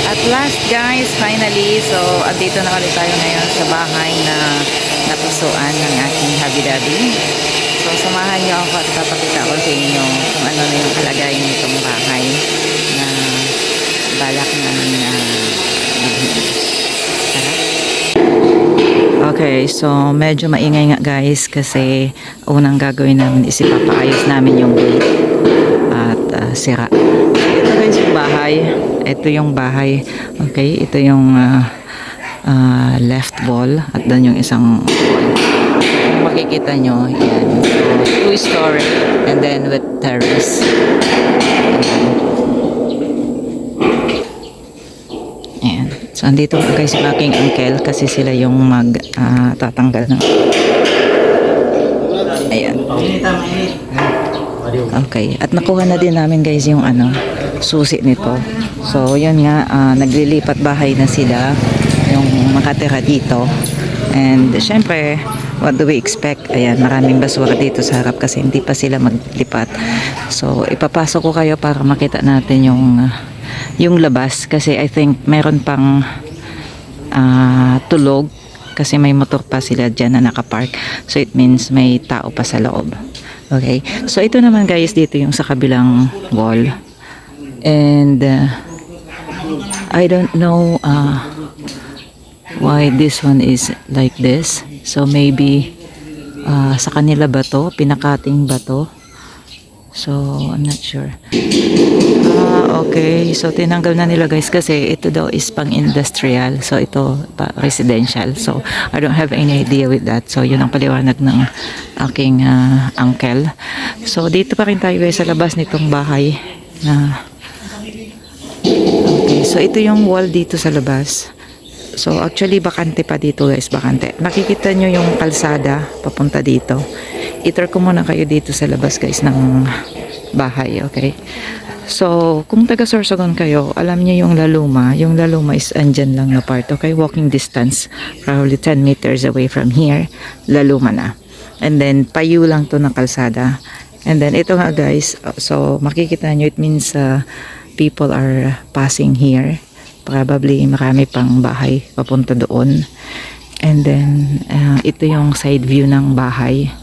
At last guys, finally, so andito na ulit tayo ngayon sa bahay na napusuan ng aking habi-dabi. So samahan niyo ako at papakita ko sa inyo kung ano na yung kalagayan nitong bahay na balak namin na bilhin. Tara. Okay, so medyo maingay nga guys kasi unang gagawin namin is ipapaayos namin yung gate at sira. Ito guys yung bahay. Ito yung bahay. Okay, ito yung left wall at doon yung isang wall. Kung makikita nyo, yan. So, 2-story and then with terrace. Ayan. So, andito po guys yung aking uncle kasi sila yung tatanggal ng... Ayan. Okay. At nakuha na din namin guys yung susi nito. So, yun nga, naglilipat bahay na sila yung makatira dito. And, syempre, what do we expect? Ayan, maraming basura dito sa harap kasi hindi pa sila maglipat. So, ipapasok ko kayo para makita natin yung labas kasi I think meron pang tulog kasi may motor pa sila dyan na nakapark. So, it means may tao pa sa loob. Okay? So, ito naman guys, dito yung sa kabilang wall. And, I don't know why this one is like this. So, maybe sa kanila ba to? Pinakating ba to? So, I'm not sure. Okay. So, tinanggal na nila guys kasi ito daw is pang industrial. So, ito pa residential. So, I don't have any idea with that. So, yun ang paliwanag ng aking uncle. So, dito pa rin tayo guys sa labas nitong bahay. Okay. So, ito yung wall dito sa labas. So, actually, bakante pa dito guys. Bakante. Nakikita nyo yung kalsada papunta dito. I-tour ko muna kayo dito sa labas guys ng bahay, okay? So, kung taga Sorsogon kayo, alam niyo yung Laluma. Yung Laluma is andyan lang na part, okay? Walking distance, probably 10 meters away from here, Laluma na. And then, payu lang to ng kalsada. And then, ito nga guys, so makikita nyo, it means people are passing here. Probably marami pang bahay papunta doon. And then, ito yung side view ng bahay.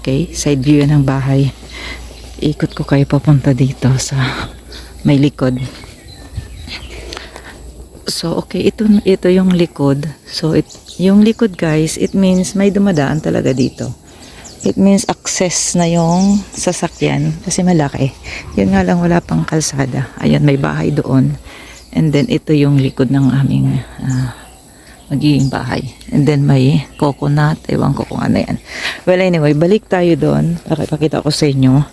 Okay, side view ng bahay. Ikot ko kayo papunta dito sa may likod. So, okay, ito yung likod. So, yung likod guys, it means may dumadaan talaga dito. It means access na yung sasakyan kasi malaki. Yun nga lang wala pang kalsada. Ayan, may bahay doon. And then, ito yung likod ng aming magiging bahay. And then may coconut. Ewan ko kung ano yan. Well, anyway, balik tayo doon para ipakita ko sa inyo.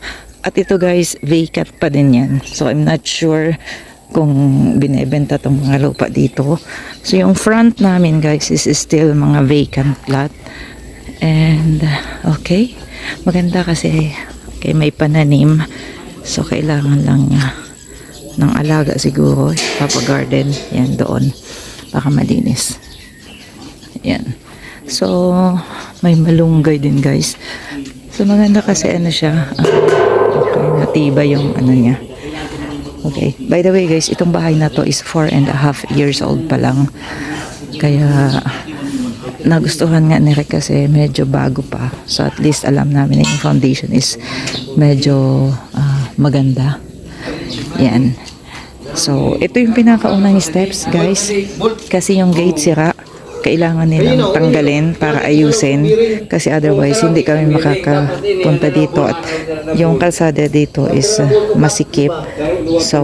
At ito guys, vacant pa din yan. So, I'm not sure kung binebenta tong mga lupa dito. So, yung front namin guys is still mga vacant lot. And, okay. Maganda kasi okay, may pananim. So, kailangan lang ng alaga siguro. Papa garden. Yan doon. Baka malinis. Yan. So, may malunggay din guys. So, maganda kasi siya. Okay, natibay yung niya. Okay. By the way guys, itong bahay na to is 4.5 years old pa lang. Kaya, nagustuhan nga ni Rick kasi medyo bago pa. So, at least alam namin na yung foundation is medyo maganda. Yan. So, ito yung pinakaunang steps guys. Kasi yung gate sira. Kailangan nilang tanggalin para ayusin kasi otherwise hindi kami makakapunta dito at yung kalsada dito is masikip. So,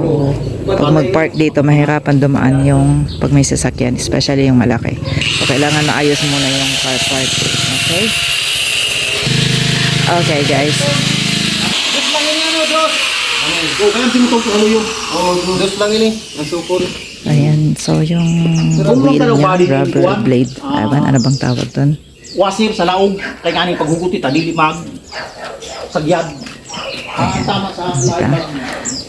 pag mag-park dito, mahirapan dumaan yung pag may sasakyan, especially yung malaki. So, kailangan maayos muna yung car parking. Okay? Okay, guys. Ayan, so yung wheel niya, rubber blade. Ano bang tawag doon? Wasir sa laog, kay ganing paghuguti ta dili mag sagyad. Tama sa laog.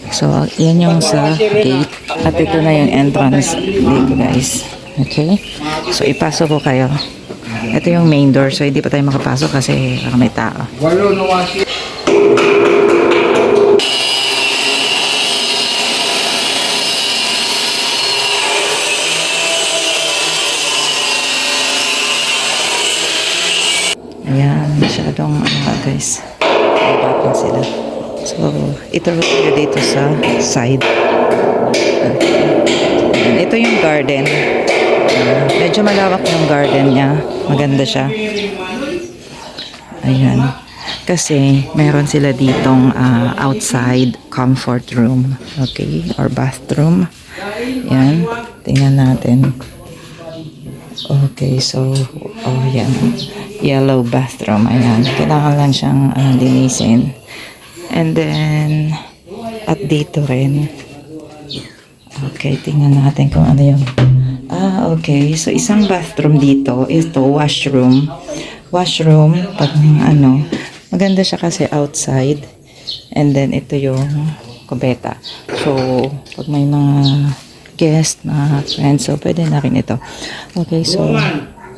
So, yan yung sa gate. At ito na yung entrance dito guys. Okay? So, ipasok ko kayo. Ito yung main door. So, hindi pa tayo makapasok kasi may tao. Walo na wasir. masyadong guys. Batin sila. So, ito tayo dito sa side. Ayan, ito yung garden. Medyo malawak yung garden niya. Maganda siya. Ayan. Kasi meron sila ditong outside comfort room. Okay? Or bathroom. Ayan. Tingnan natin. Okay, so, oh, yan. Yellow bathroom. Ayan. Kailangan lang siyang linisin. And then, at dito rin. Okay, tingnan natin kung ano yung... okay. So, isang bathroom dito. Ito, washroom. Washroom, pag maganda siya kasi outside. And then, ito yung kubeta. So, pag may mga guest, mga friends, so, pwede na rin ito. Okay, so,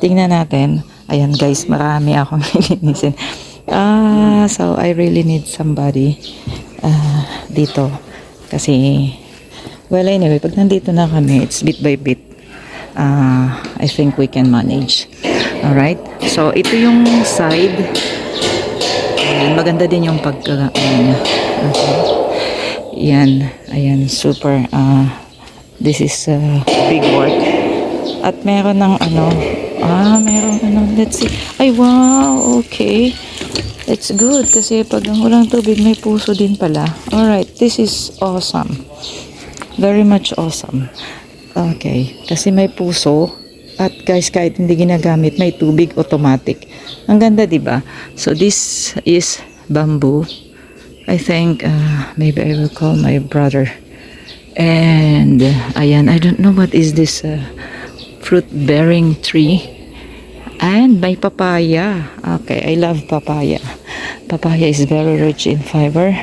tingnan natin. Ayan, guys, marami akong linisin. So, I really need somebody dito. Kasi, well, anyway, pag nandito na kami, it's bit by bit. I think we can manage. Alright? So, ito yung side. Ayan, maganda din yung niya. Okay. Yan. Ayan, super. This is big work. At meron ng meron let's see. Ay, wow, okay. It's good kasi pag walang tubig, may puso din pala. Alright, this is awesome. Very much awesome. Okay, kasi may puso. At guys, kahit hindi ginagamit, may tubig automatic. Ang ganda, diba? So, this is bamboo. I think, maybe I will call my brother. And, ayan, I don't know what is this fruit-bearing tree. And may papaya. Okay, I love papaya. Papaya is very rich in fiber.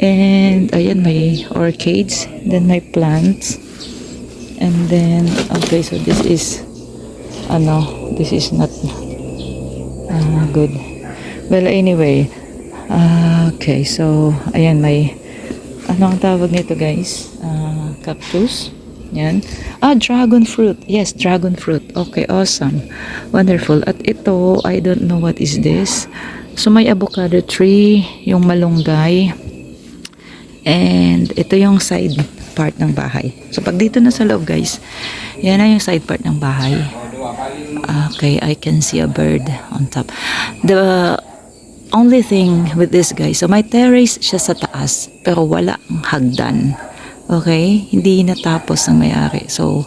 And, ayan, may orchids. Then, may plants. And then, okay, so this is, this is not good. Well, anyway, okay, so, ayan, may, ang tawag nito, guys? Cactus. Yan. Dragon fruit. Yes, dragon fruit. Okay, awesome. Wonderful. At ito, I don't know what is this. So, may avocado tree, yung malunggay. And, ito yung side part ng bahay. So, pag dito na sa loob, guys, yan na yung side part ng bahay. Okay, I can see a bird on top. The only thing with this, guys, so may terrace siya sa taas, pero wala ang hagdan. Okay? Hindi natapos ang may-ari. So,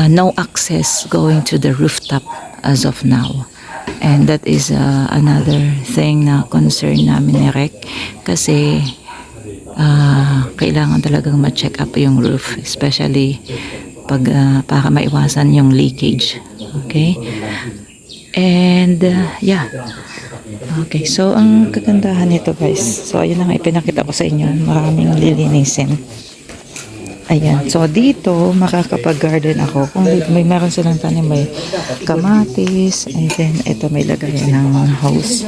no access going to the rooftop as of now. And that is another thing na concern namin ni Rek. Kasi, kailangan talagang ma-check up yung roof. Especially, pag, para maiwasan yung leakage. Okay? And, yeah. Okay, so, ang kagandahan nito, guys. So, ayun na nga ipinakita ko sa inyo. Maraming lilinisin. Ayan. So, dito, makakapag-garden ako. Kung may meron silang tanim, may kamatis. And then, ito may lagayan ng hose.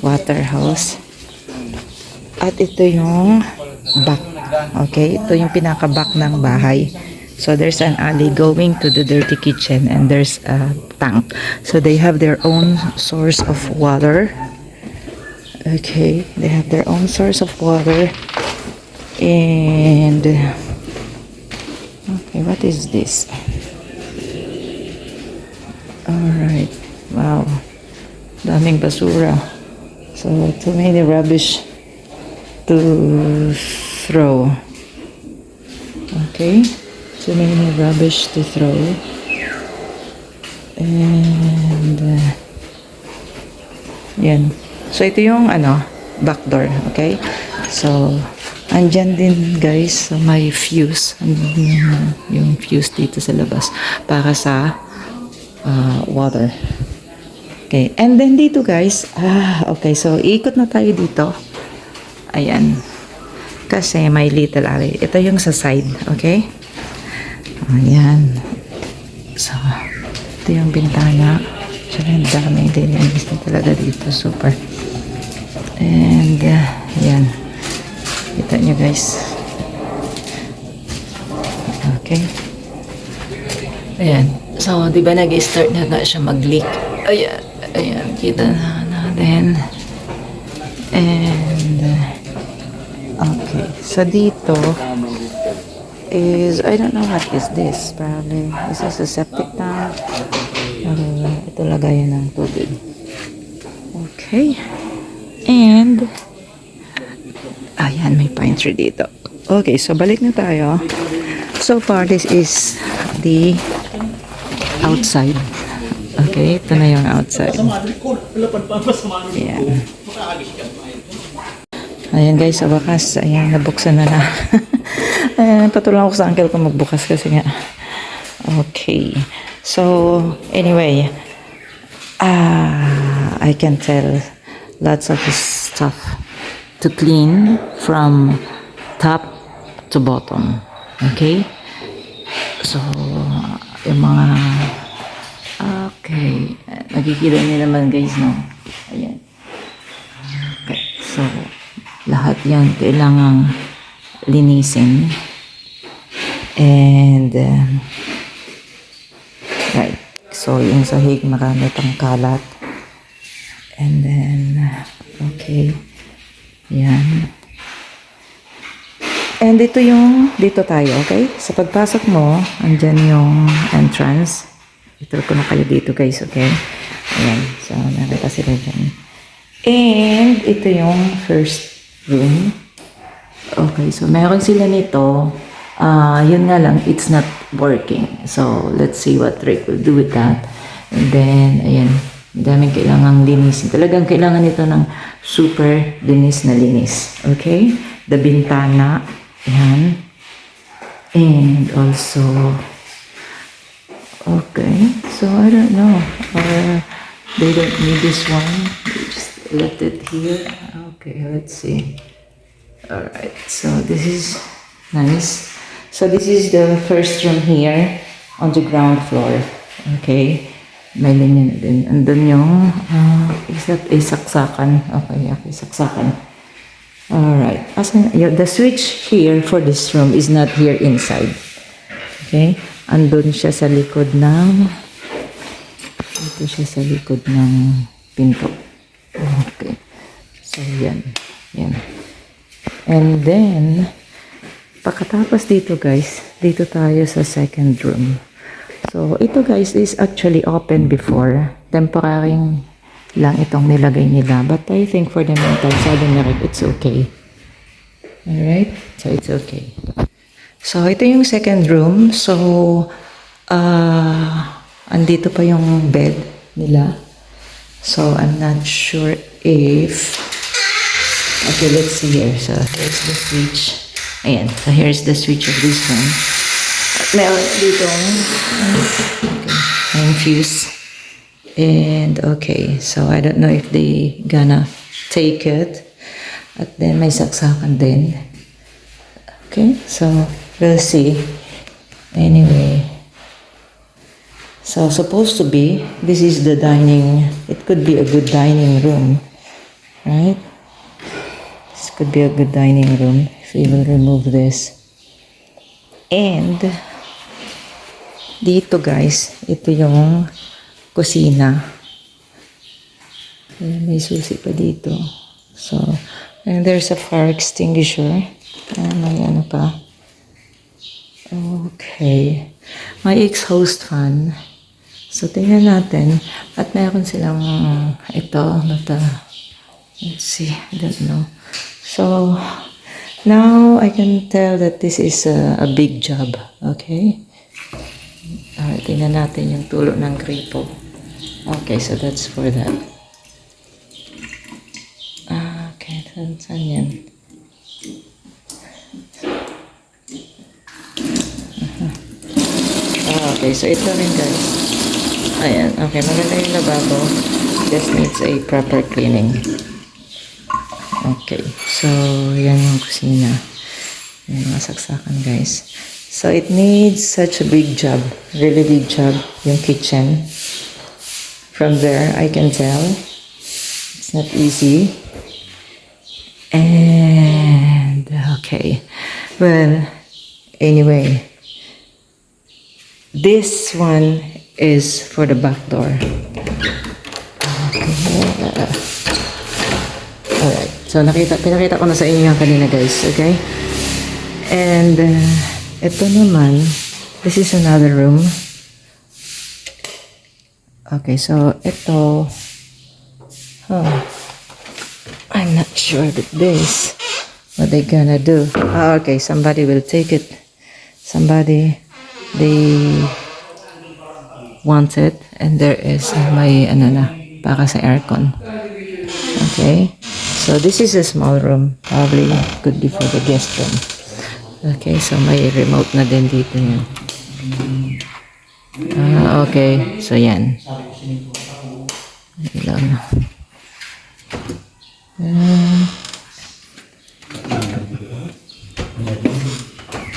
Water hose. At ito yung back. Okay? Ito yung pinaka-back ng bahay. So, there's an alley going to the dirty kitchen. And there's a tank. So, they have their own source of water. Okay? They have their own source of water. And... okay, what is this? Alright. Wow. Daming basura. So, too many rubbish to throw. Okay. Too many rubbish to throw. And, yan. So, ito yung, back door. Okay? So, andyan din, guys, may fuse. Yung fuse dito sa labas para sa water. Okay. And then dito, guys, okay. So, ikot na tayo dito. Ayan. Kasi may little alley. Ito yung sa side. Okay? Ayan. So, ito yung bintana. Siyempre, daming dinilis na talaga dito. Super. And, ayan. Kita nyo, guys. Okay. Ayan. So, di ba nag-start na siya mag-leak? Ayan. Ayan. Kita na okay. So dito is, I don't know what is this. Probably, this is a septic tank. Ito lagayan ng tubig. Okay. And, ayan, may pine tree dito. Okay, so balik na tayo. So far, this is the outside. Okay, ito na yung outside. Ayan. Ayan guys, sa wakas, ayan, nabuksan na na. Ayan, patulong ako sa uncle ko magbukas kasi nga. Okay. So, anyway, I can tell lots of stuff to clean from top to bottom. Okay? So, yung mga, okay, nakikita niyo naman guys, no? Ayan. Okay, so, lahat yan kailangang linisin. And, right. So, yung sahig, marami pang kalat. And then, okay. Yan. And dito tayo, okay? Sa pagpasok mo, andyan yung entrance. Ito ko na kayo dito guys, okay? Ayan. So, nakita sila dyan. And, ito yung first room. Okay, so meron sila nito. Yun nga lang, it's not working. So, let's see what Rick will do with that. And then, ayan, daming kailangang linisin. Talagang kailangan nito ng super linis na linis. Okay? The bintana, ayan. And also, okay, so I don't know. They don't need this one. They just left it here. Okay, let's see. Alright, so this is nice. So this is the first room here on the ground floor. Okay. May linya na din. And then yung, is that a saksakan? Okay, saksakan. Alright. The switch here for this room is not here inside. Okay. Andun siya sa likod ng, ito siya sa likod ng pinto. Okay. So, yan. Yan. And then, pagkatapos dito guys, dito tayo sa second room. So, ito guys is actually open before. Temporaring lang itong nilagay nila. But I think for the meantime, sabi na rin, it's okay. Alright? So, it's okay. So, ito yung second room. So, andito pa yung bed nila. So, I'm not sure if... Okay, let's see here. So, here's the switch. Ayan. So, here's the switch of this one. Meron dito yung fuse. And, okay. So, I don't know if they gonna take it. At then, may saksakan din. Okay. So, we'll see. Anyway. So, supposed to be, this is the dining. It could be a good dining room. Right? This could be a good dining room if we will remove this. And dito guys, ito yung kusina. Ayan, may susi pa dito. So, and there's a fire extinguisher. May ano pa. Okay. May exhaust fan. So, tingnan natin. At meron silang ito. Let's see. I don't know. So, now I can tell that this is a big job. Okay? Alright, tingnan natin yung tulo ng kripo. Okay, so that's for that. Okay, saan yan? Okay, so ito rin guys. Ayan, okay, maganda yung lababo. Just needs a proper cleaning. Okay, so yan yung kusina. Yan mga saksakan guys. So it needs such a big job. Really big job. Yung kitchen. From there, I can tell. It's not easy. And, okay. Well, anyway. This one is for the back door. Alright. So, pinakita ko na sa inyo yan kanina, guys. Okay? And, ito naman, this is another room. Okay, so, ito, I'm not sure with this. What they gonna do? Okay, somebody will take it. Somebody, they want it. And there is may, para sa aircon. Okay. So, this is a small room. Probably could be for the guest room. Okay, so may remote na din dito yun. Okay, so yan. Ilan.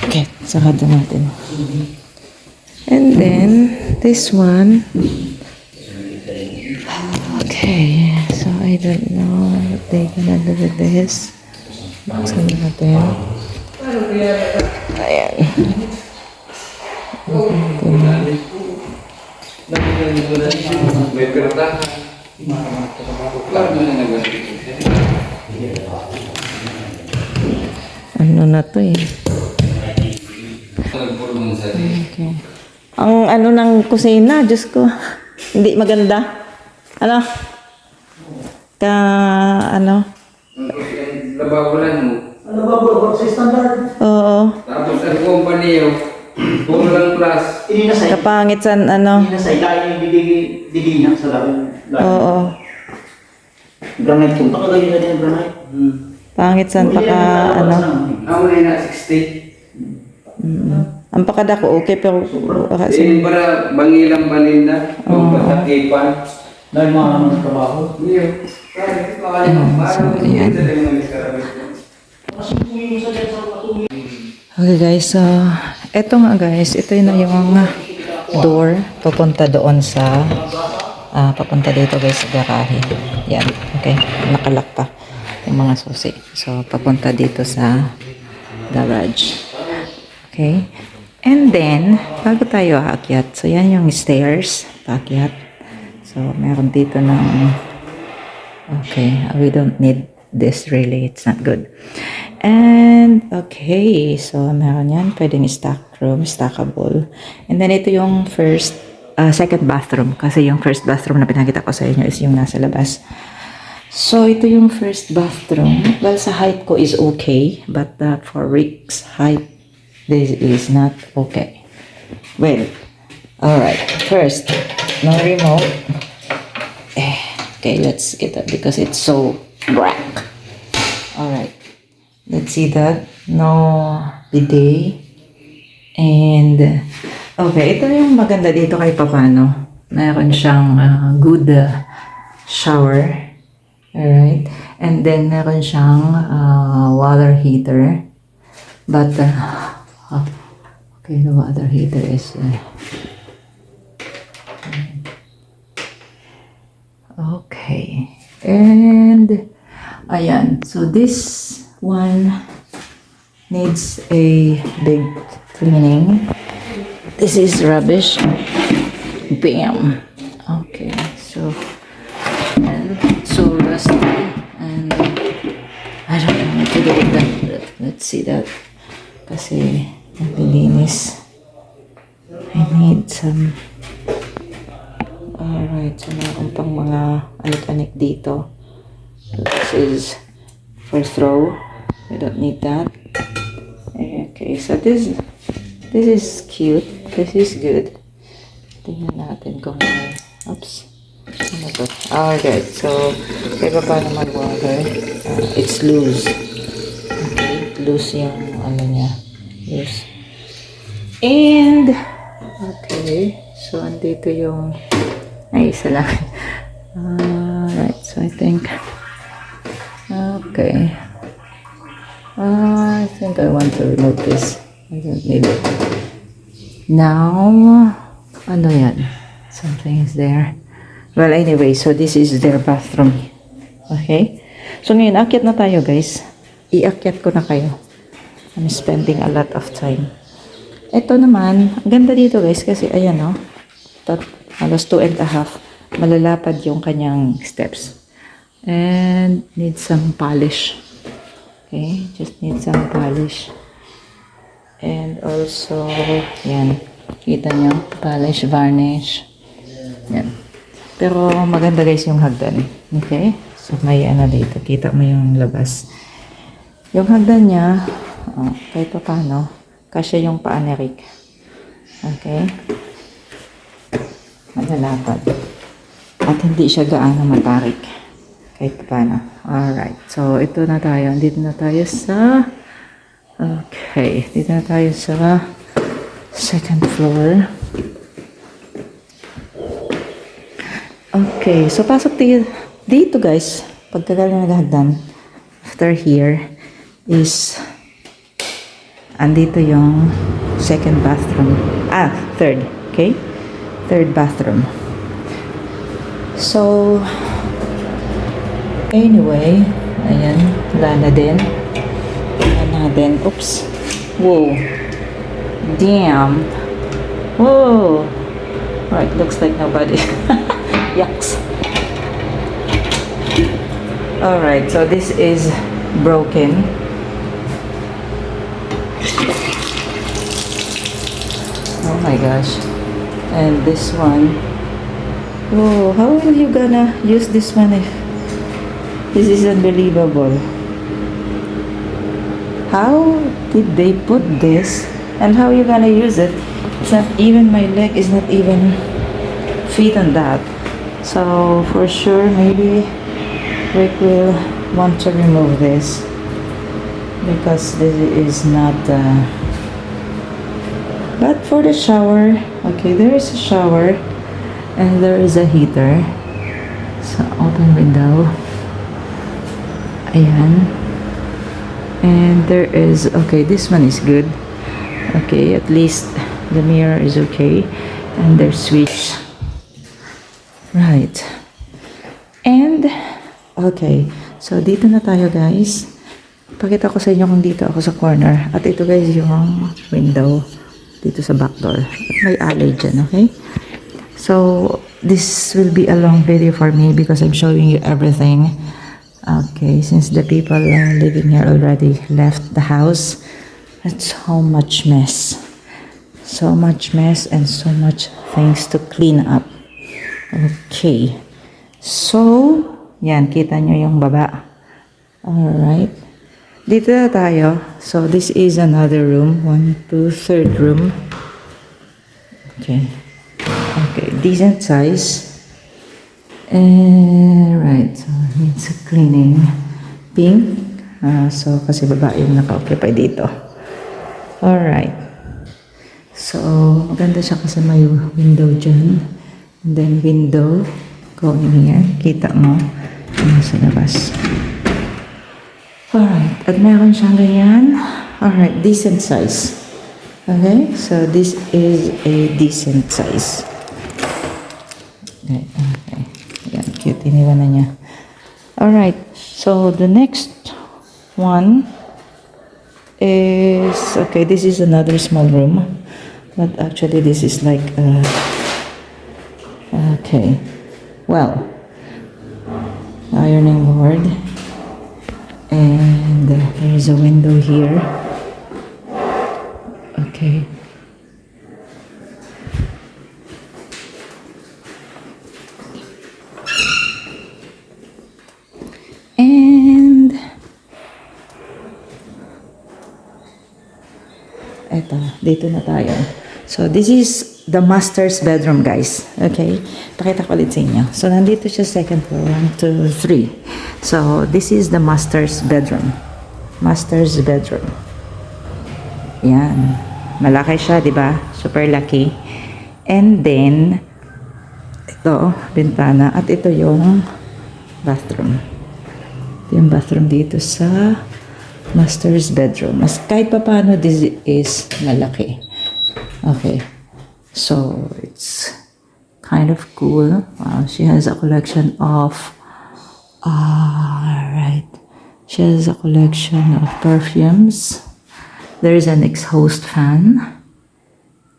Okay, sarado natin. And then, this one. Okay, so I don't know what they gonna do with this. Buksan natin. Ayan. Ano na to eh? Okay. Ang ano ng kusina, Diyos ko. Hindi maganda. Ano? Lababulan mo. Lababo, sa standard. Oo. Tapos ang company yung puro lang plus. Ininasay. Kapangit sa ano. Ininasay. Lain yung didigi niya sa lain. Oo. Granite yung pakagaling na din ang granite. Pangit sa paka ano. Ako na na 60. Ang pakadako okay pero kasi Yung para bangilang balinda. Kung patakipan. Dahil mga trabaho. Iyo. ayan. Okay guys, so eto nga guys, ito na yung door papunta doon sa papunta dito guys sa garahe. Yan, okay. Nakalak pa yung mga susi. So papunta dito sa garage. Okay. And then, bago tayo aakyat, so yan yung stairs, paakyat. So meron dito ng okay, we don't need this really, it's not good. And, okay, so meron yan, pwedeng stack room, stackable. And then ito yung second bathroom, kasi yung first bathroom na pinakita ko sa inyo is yung nasa labas. So, ito yung first bathroom. Well, sa height ko is okay, but for Rick's height, this is not okay. Well, alright, first, no remote. Okay, let's get that because it's so black. Alright. Let's see that. No bidet. And, okay, ito yung maganda dito kay Papano. Meron siyang good shower. Alright. And then, meron siyang water heater. But, okay, the water heater is... okay. And, ayan. So, this one needs a big cleaning. This is rubbish. Bam. Okay. So, and so rusty. And I don't know what to do with that. Let's see that. Kasi, naglilinis. I need some... Alright. So, meron pang mga anik-anik dito. So, this is first row. We don't need that. Okay, so this is cute. This is good. Tingnan natin kung may... Oops. Ano to? Alright, so kaya pa naman water. It's loose. Okay, loose yung ano niya. Loose. And, okay. So, andito yung... Ay, isa lang. Alright, so I think... Okay. I think I want to remove this. I don't need it. Now, ano yan? Something is there. Well, anyway, so this is their bathroom. Okay? So, ngayon, akyat na tayo, guys. Iakyat ko na kayo. I'm spending a lot of time. Ito naman, ang ganda dito, guys, kasi, ayan, no? Halos 2.5. malalapad yung kanyang steps. And need some polish. Okay, just need some polish. And also, yan. Kita nyo, polish, varnish. Yan. Pero maganda guys yung hagdan. Okay? So may ano dito. Kita mo yung labas. Yung hagdan niya, kahit pa paano, kasya yung paa ni Rick. Okay? Malalapad. At hindi siya gaano matarik. Kahit pa paano. Alright. So ito na tayo. Dito na tayo sa... Okay. Dito na tayo sa second floor. Okay, so pasok dito guys. Pagkagaling naghagdan, after here is andito yung second bathroom. Third. Okay? Third bathroom. So anyway, ayan, wala na din. Oops. Whoa. Damn. Whoa. Right, looks like nobody. Yucks. Alright, so this is broken. Oh my gosh. And this one. Oh, how are you gonna use this one if this is unbelievable? How did they put this? And how are you gonna use it? It's not even, my leg is not even fit on that. So for sure maybe Rick will want to remove this because this is not but for the shower, okay, there is a shower and there is a heater. So open window, ayan, and there is, okay, this one is good. Okay, at least the mirror is okay, and there's switch. Right. And, okay. So, dito na tayo, guys. Pakita ko sa inyo kung dito ako sa corner. At ito, guys, yung window dito sa back door. At may alley dyan, okay? So, this will be a long video for me because I'm showing you everything. Okay, since the people living here already left the house. It's so much mess. So much mess and so much things to clean up. Okay. So, yan, kita nyo yung baba. Alright. Dito na tayo. So, this is another room. 1, 2, third room. Okay. Okay, decent size. Right. So, needs a cleaning. Pink. So, kasi babae yung naka-occupy dito. Alright. So, maganda siya kasi may window dyan. And then window going here. Kita mo. Ano sa labas. Alright. At meron siyang ganyan. Alright. Decent size. Okay. So, this is a decent size. Okay. Okay. Yan. Cute. Iniwan na niya. Alright. So, the next one is, okay, this is another small room. But actually, this is like, okay, well, ironing board, and there is a window here. Okay. And eto, dito na tayo. So, this is the master's bedroom, guys. Okay? Pakita ko ulit sa inyo. So, nandito siya second floor. 1, 2, 3. So, this is the master's bedroom. Master's bedroom. Yan. Malaki siya, di ba? Super laki. And then, ito, bintana. At ito yung bathroom. Ito yung bathroom dito sa master's bedroom. Mas kahit pa paano, this is malaki. Okay. So, it's kind of cool. She has a collection of, right. She has a collection of perfumes. There is an exhaust fan.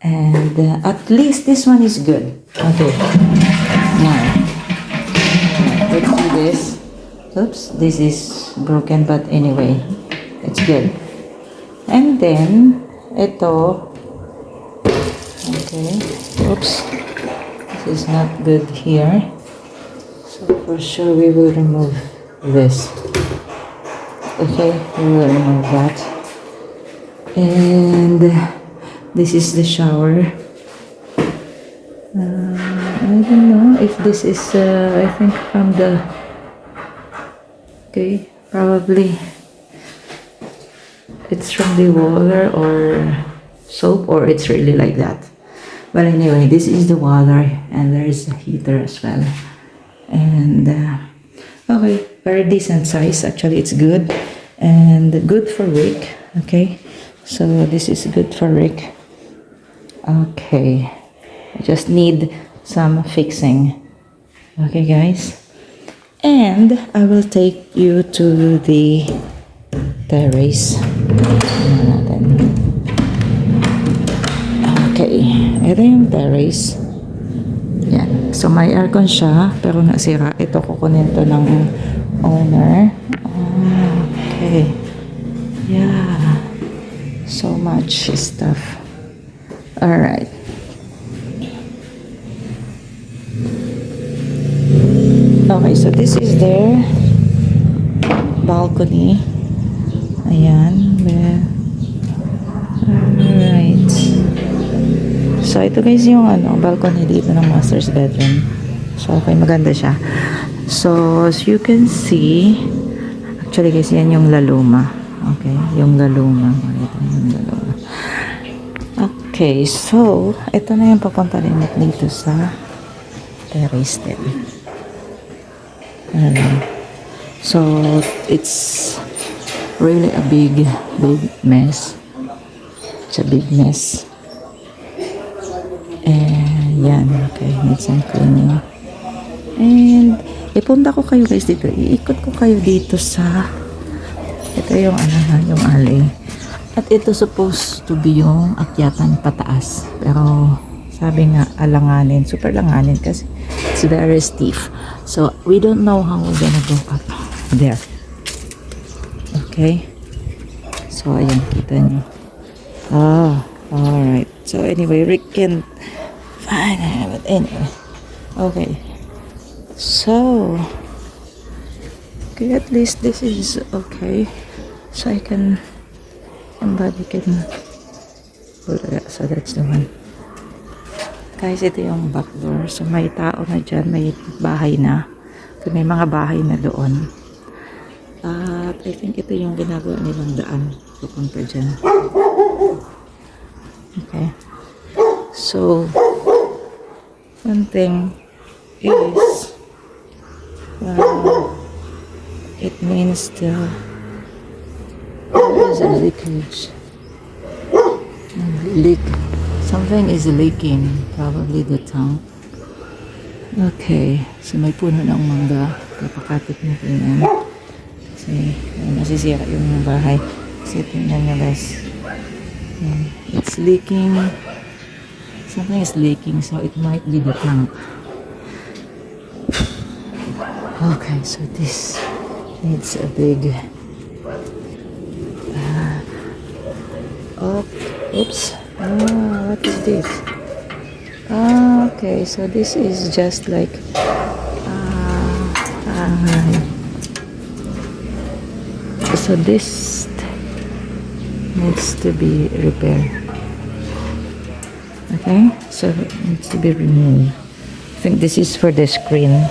And at least this one is good. Okay. Now, this. Oops, this is broken, but anyway, it's good. And then, ito. Okay. Oops. This is not good here. So for sure we will remove this. Okay, we will remove that. And this is the shower. I don't know if this is, I think from the, okay, probably it's from the water or soap, or it's really like that. But anyway, this is the water, and there's a heater as well. And okay, very decent size. Actually, it's good and good for Rick. Okay, so this is good for Rick. Okay, I just need some fixing. Okay, guys, and I will take you to the terrace. Tingnan natin. Okay, ito yung terrace. Yan. So, may aircon siya, pero nasira. Ito, kukunin to ng owner. Okay. Yeah. So much stuff. Alright. Okay, so this is their balcony. Ayan. Alright. So, ito guys yung balcony dito ng master's bedroom. So, okay, maganda siya. So, as you can see, actually guys, yan yung laluma. Okay, yung laluma. Ito yung laluma. Okay, so, ito na yung papunta rin dito sa terrace din. So, it's really a big mess. It's a big mess. And yan, okay, need some cleaning. And ipunta ko kayo guys dito, iikot ko kayo dito sa, ito yung yung alley. At ito supposed to be yung akyatan pataas, pero sabi nga alanganin, super langanin kasi it's very steep. So we don't know how we're gonna go up there. Okay, so ayan, kita nyo. Alright, so anyway, Rick can fine, but anyway, okay. So, okay, at least this is okay. So I can, somebody can, so that's the one. Guys, ito yung back door. So may tao na dyan, may bahay na. So may mga bahay na doon. At I think ito yung ginagawa nilang daan. Pupunta dyan. Okay. So, one thing is, it means there is a leakage. Leak. Something is leaking. Probably the tank. Okay. So, may puno ng mangga. Kapakatik natin yan. Kasi, nasisira yung bahay. Kasi, tingnan nyo guys. It's leaking. Something is leaking. So, it might be the tank. Okay, so this needs a big oops. What is this? Okay, so this is just like so this needs to be repaired. Okay, so it needs to be removed. I think this is for the screen.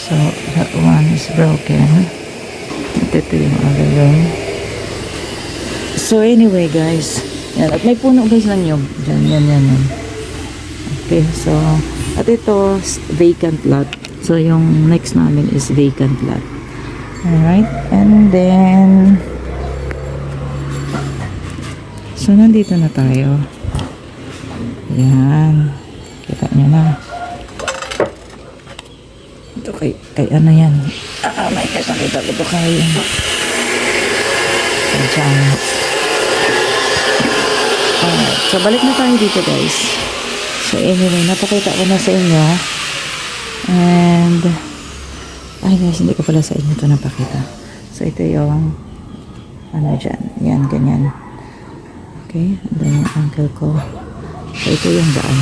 So, that one is broken. Ito yung other room. So, anyway, guys. Yan. At may puno, guys, ng nyog. Yan. Okay, so, at ito, vacant lot. So, yung next namin is vacant lot. Alright. And then, so, nandito na tayo. Yan. Kita nyo na. Ito kay ano yan? May kasakita ko ito kay dyan. Alright, so balik na tayo dito guys. So anyway, napakita ko na sa inyo. And Ay guys, hindi ko pala sa inyo ito napakita. So ito yung ano dyan. Yan, ganyan. Okay, and then yung ankle ko. So ito yung daan.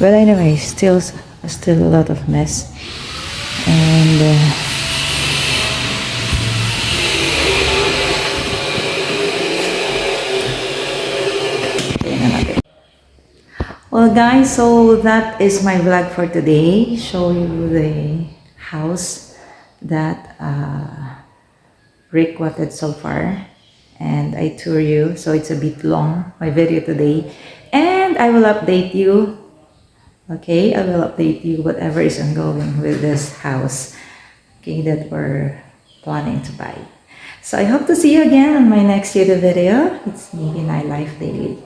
Well, anyway, still a lot of mess. And tingnan natin. Well guys, so that is my vlog for today. Show you the house that Rick wanted so far. And I tour you, so it's a bit long, my video today. And I will update you. Okay, I will update you whatever is ongoing with this house. Okay, that we're planning to buy. So I hope to see you again on my next YouTube video. It's me, Binay Life Daily.